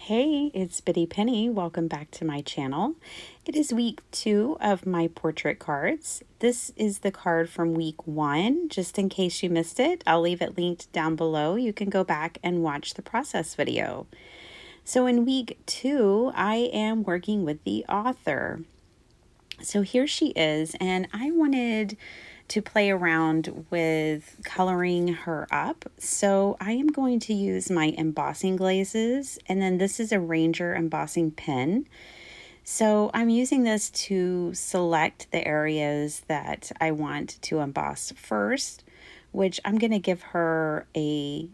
Hey, it's Bitty Penny. Welcome back to my channel. It is week 2 of my portrait cards. This is the card from week 1. Just in case you missed it, I'll leave it linked down below. You can go back and watch the process video. So in week 2, I am working with the author. So here she is, and I wanted to play around with coloring her up. So I am going to use my embossing glazes, and then this is a Ranger embossing pen. So I'm using this to select the areas that I want to emboss first, which I'm going to give her a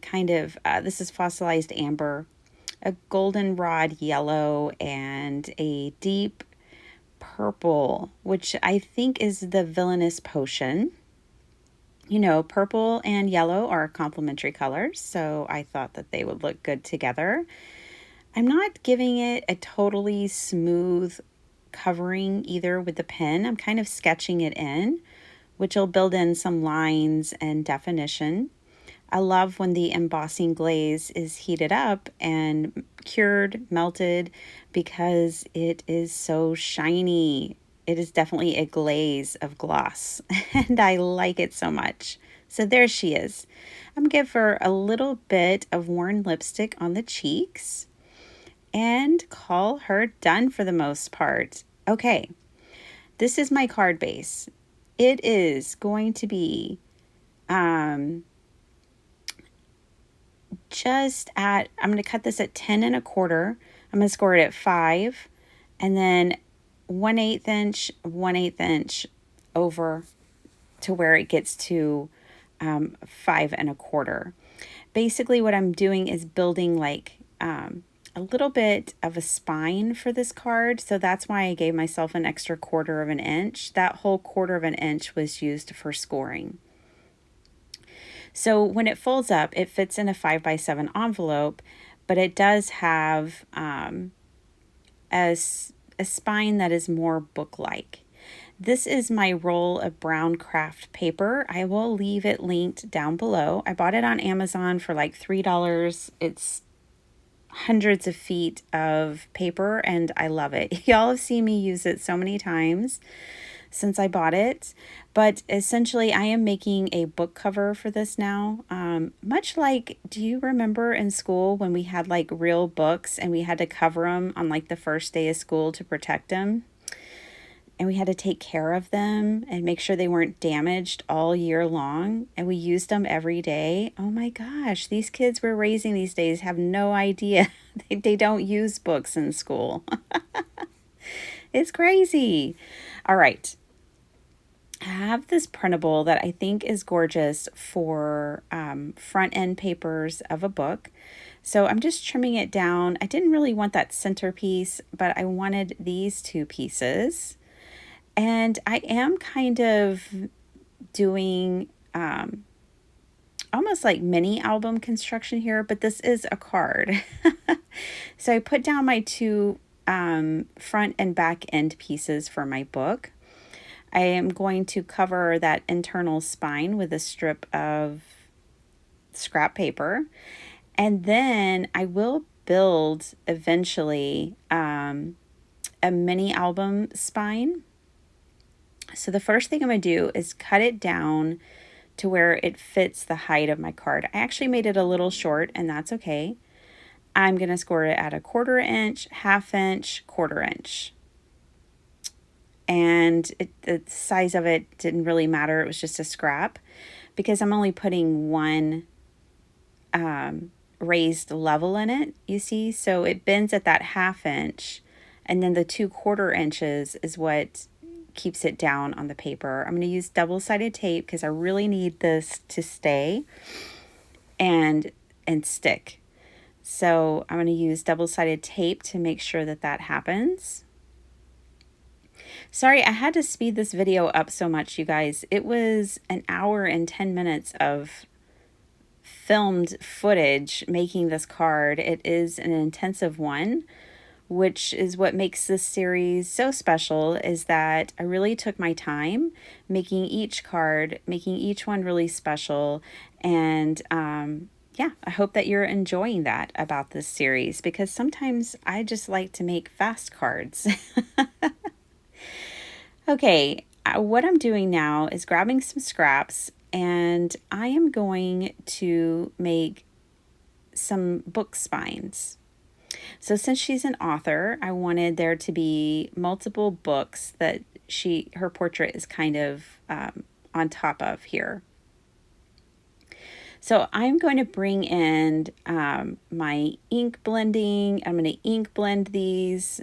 kind of, this is fossilized amber, a goldenrod yellow, and a deep purple, which I think is the Villainous Potion. You know, purple and yellow are complementary colors, so I thought that they would look good together. I'm not giving it a totally smooth covering either with the pen. I'm kind of sketching it in, which will build in some lines and definition. I love when the embossing glaze is heated up and cured, melted, because it is so shiny. It is definitely a glaze of gloss, and I like it so much. So there she is. I'm going to give her a little bit of worn lipstick on the cheeks and call her done for the most part. Okay, this is my card base. It is going to be I'm going to cut this at 10 1/4. I'm going to score it at 5, and then 1/8 inch, 1/8 inch over to where it gets to 5 1/4. Basically what I'm doing is building like a little bit of a spine for this card. So that's why I gave myself an extra 1/4 of an inch. That whole 1/4 of an inch was used for scoring. So when it folds up, it fits in a 5x7 envelope, but it does have a spine that is more book-like. This is my roll of brown craft paper. I will leave it linked down below. I bought it on Amazon for like $3. It's hundreds of feet of paper, and I love it. Y'all have seen me use it so many times since I bought it, but essentially I am making a book cover for this now. Much like, do you remember in school when we had like real books and we had to cover them on like the first day of school to protect them? And we had to take care of them and make sure they weren't damaged all year long. And we used them every day. Oh my gosh, these kids we're raising these days have no idea. They don't use books in school. It's crazy. All right. I have this printable that I think is gorgeous for front end papers of a book. So I'm just trimming it down. I didn't really want that centerpiece, but I wanted these two pieces. And I am kind of doing almost like mini album construction here, but this is a card. So I put down my two front and back end pieces for my book. I am going to cover that internal spine with a strip of scrap paper. And then I will build eventually a mini album spine. So the first thing I'm going to do is cut it down to where it fits the height of my card. I actually made it a little short, and that's okay. I'm going to score it at a 1/4 inch, 1/2 inch, 1/4 inch. And the size of it didn't really matter. It was just a scrap because I'm only putting one raised level in it, you see. So it bends at that 1/2 inch, and then the 2/4 inches is what keeps it down on the paper. I'm going to use double-sided tape because I really need this to stay and stick. So I'm going to use double-sided tape to make sure that that happens. Sorry, I had to speed this video up so much, you guys. It was an hour and 10 minutes of filmed footage making this card. It is an intensive one, which is what makes this series so special, is that I really took my time making each card, making each one really special, and yeah, I hope that you're enjoying that about this series, because sometimes I just like to make fast cards. Okay, what I'm doing now is grabbing some scraps, and I am going to make some book spines. So since she's an author, I wanted there to be multiple books that her portrait is kind of on top of here. So I'm going to bring in my ink blending. I'm going to ink blend these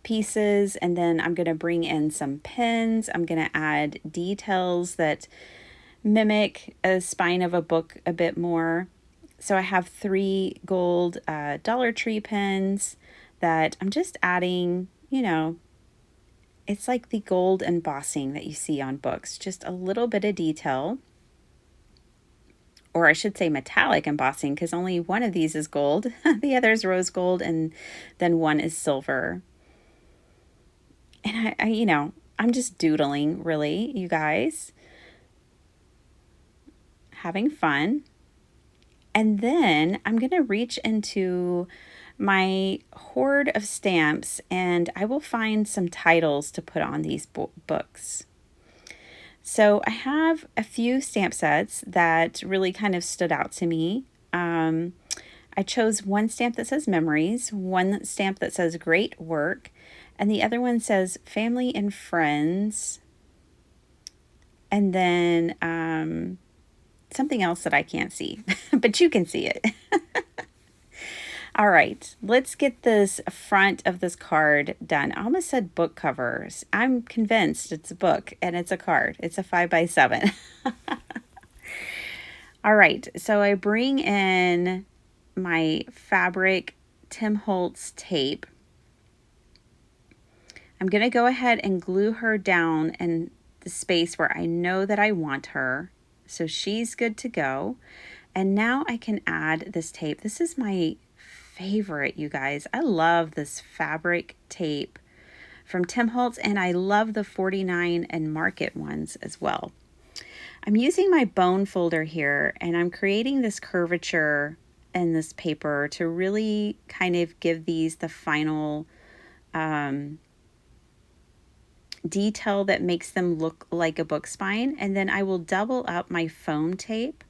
pieces, and then I'm going to bring in some pens. I'm going to add details that mimic a spine of a book a bit more. So I have 3 gold Dollar Tree pens that I'm just adding, it's like the gold embossing that you see on books, just a little bit of detail. Or I should say metallic embossing, because only one of these is gold. The other is rose gold, and then one is silver. And I'm just doodling, really, you guys. Having fun. And then I'm going to reach into my hoard of stamps, and I will find some titles to put on these books. So I have a few stamp sets that really kind of stood out to me. I chose one stamp that says memories, one stamp that says great work, and the other one says family and friends. And then something else that I can't see, but you can see it. All right, let's get this front of this card done. I almost said book covers. I'm convinced it's a book and it's a card. It's a 5x7. All right, so I bring in my fabric Tim Holtz tape. I'm going to go ahead and glue her down in the space where I know that I want her. So she's good to go. And now I can add this tape. This is my favorite, you guys. I love this fabric tape from Tim Holtz, and I love the 49 and Market ones as well. I'm using my bone folder here, and I'm creating this curvature in this paper to really kind of give these the final detail that makes them look like a book spine. And then I will double up my foam tape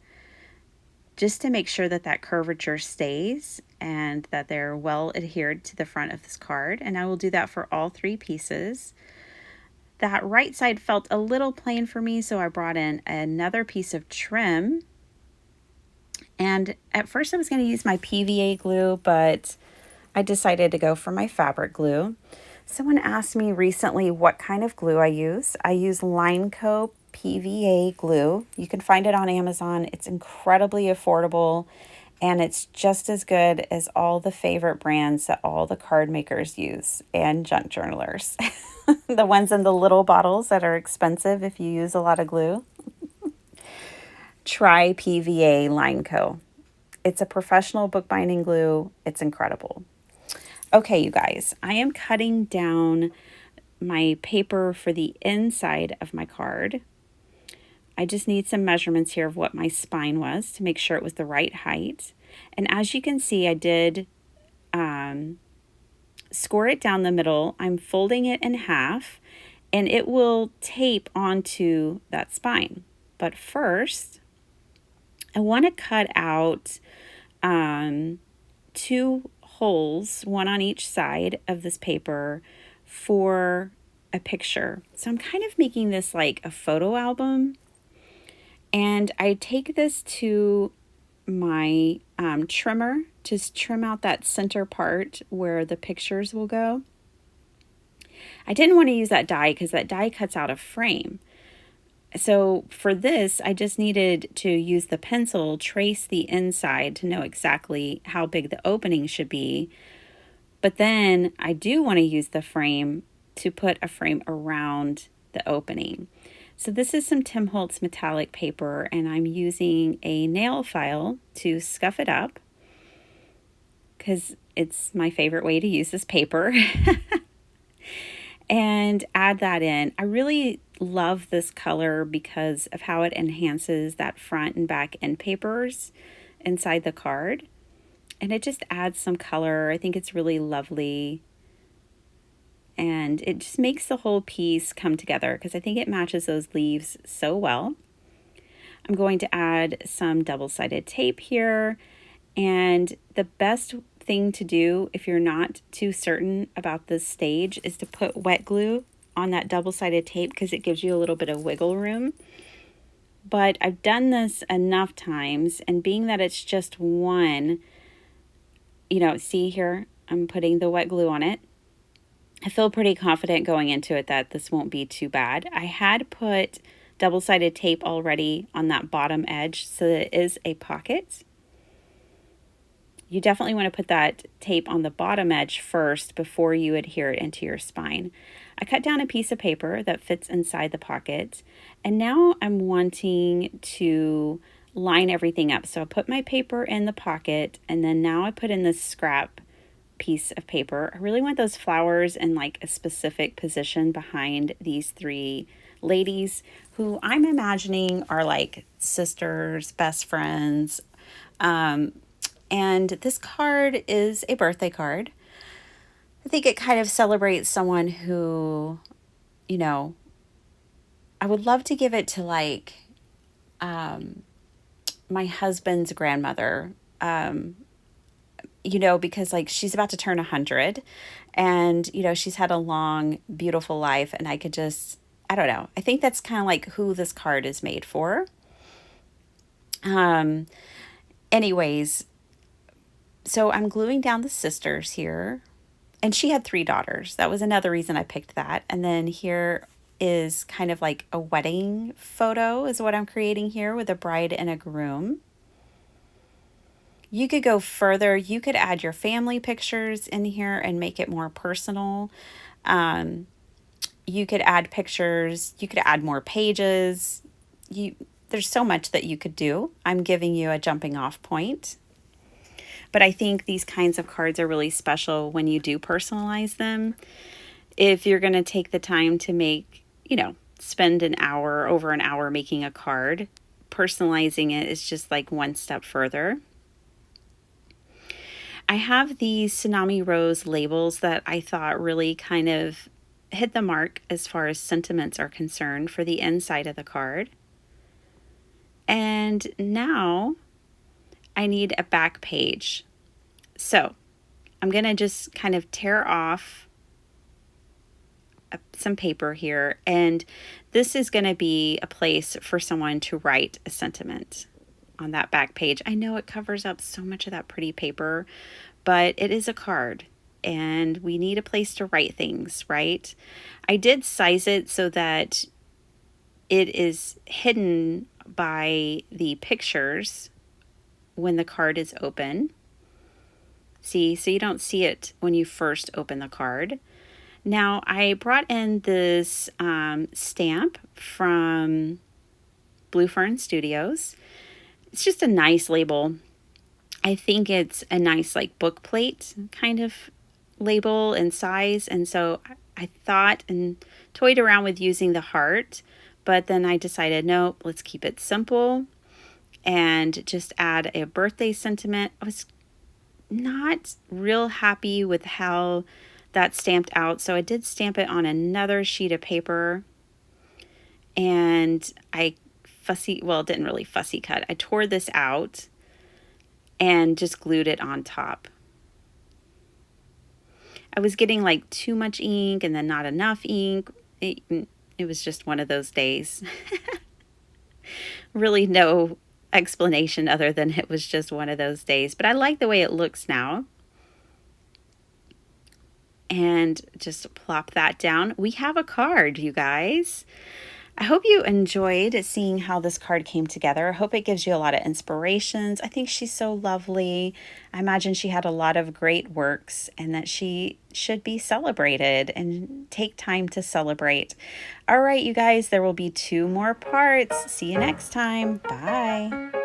just to make sure that that curvature stays and that they're well adhered to the front of this card. And I will do that for all 3 pieces. That right side felt a little plain for me, so I brought in another piece of trim. And at first I was going to use my PVA glue, but I decided to go for my fabric glue. Someone asked me recently what kind of glue I use. I use Lineco PVA glue. You can find it on Amazon. It's incredibly affordable, and it's just as good as all the favorite brands that all the card makers use and junk journalers. The ones in the little bottles that are expensive if you use a lot of glue. Try PVA Lineco. It's a professional bookbinding glue. It's incredible. Okay, you guys, I am cutting down my paper for the inside of my card. I just need some measurements here of what my spine was to make sure it was the right height. And as you can see, I did score it down the middle. I'm folding it in half, and it will tape onto that spine. But first, I want to cut out 2 holes, one on each side of this paper for a picture. So I'm kind of making this like a photo album. And I take this to my trimmer to trim out that center part where the pictures will go. I didn't want to use that die because that die cuts out a frame. So for this, I just needed to use the pencil, trace the inside to know exactly how big the opening should be. But then I do want to use the frame to put a frame around the opening. So this is some Tim Holtz metallic paper, and I'm using a nail file to scuff it up because it's my favorite way to use this paper. And add that in. I really love this color because of how it enhances that front and back end papers. inside the card. And it just adds some color. I think it's really lovely. And it just makes the whole piece come together because I think it matches those leaves so well. I'm going to add some double-sided tape here. And the best thing to do if you're not too certain about this stage is to put wet glue on that double-sided tape because it gives you a little bit of wiggle room. But I've done this enough times, and being that it's just one, see here, I'm putting the wet glue on it. I feel pretty confident going into it that this won't be too bad. I had put double-sided tape already on that bottom edge so that it is a pocket. You definitely want to put that tape on the bottom edge first before you adhere it into your spine. I cut down a piece of paper that fits inside the pocket, and now I'm wanting to line everything up. So I put my paper in the pocket, and then now I put in this scrap piece of paper. I really want those flowers in like a specific position behind these three ladies who I'm imagining are like sisters, best friends. And this card is a birthday card. I think it kind of celebrates someone who, I would love to give it to like my husband's grandmother. Because like she's about to turn 100 and, she's had a long, beautiful life. And I don't know. I think that's kind of like who this card is made for. Anyways, so I'm gluing down the sisters here, and she had 3 daughters. That was another reason I picked that. And then here is kind of like a wedding photo is what I'm creating here with a bride and a groom. You could go further. You could add your family pictures in here and make it more personal. You could add pictures. You could add more pages. There's so much that you could do. I'm giving you a jumping off point. But I think these kinds of cards are really special when you do personalize them. If you're going to take the time to make, spend over an hour making a card, personalizing it is just like one step further. I have these Tsunami Rose labels that I thought really kind of hit the mark as far as sentiments are concerned for the inside of the card. And now I need a back page. So I'm going to just kind of tear off some paper here. And this is going to be a place for someone to write a sentiment on that back page. I know it covers up so much of that pretty paper, but it is a card and we need a place to write things, right? I did size it so that it is hidden by the pictures when the card is open. See, so you don't see it when you first open the card. Now, I brought in this stamp from Blue Fern Studios. It's just a nice label. I think it's a nice like book plate kind of label and size. And so I thought and toyed around with using the heart, but then I decided, no, let's keep it simple and just add a birthday sentiment. I was not real happy with how that stamped out. So I did stamp it on another sheet of paper and I didn't really fussy cut. I tore this out and just glued it on top. I was getting like too much ink and then not enough ink. It was just one of those days. Really no explanation other than it was just one of those days. But I like the way it looks now. And just plop that down. We have a card, you guys. I hope you enjoyed seeing how this card came together. I hope it gives you a lot of inspirations. I think she's so lovely. I imagine she had a lot of great works and that she should be celebrated and take time to celebrate. All right, you guys, there will be 2 more parts. See you next time. Bye.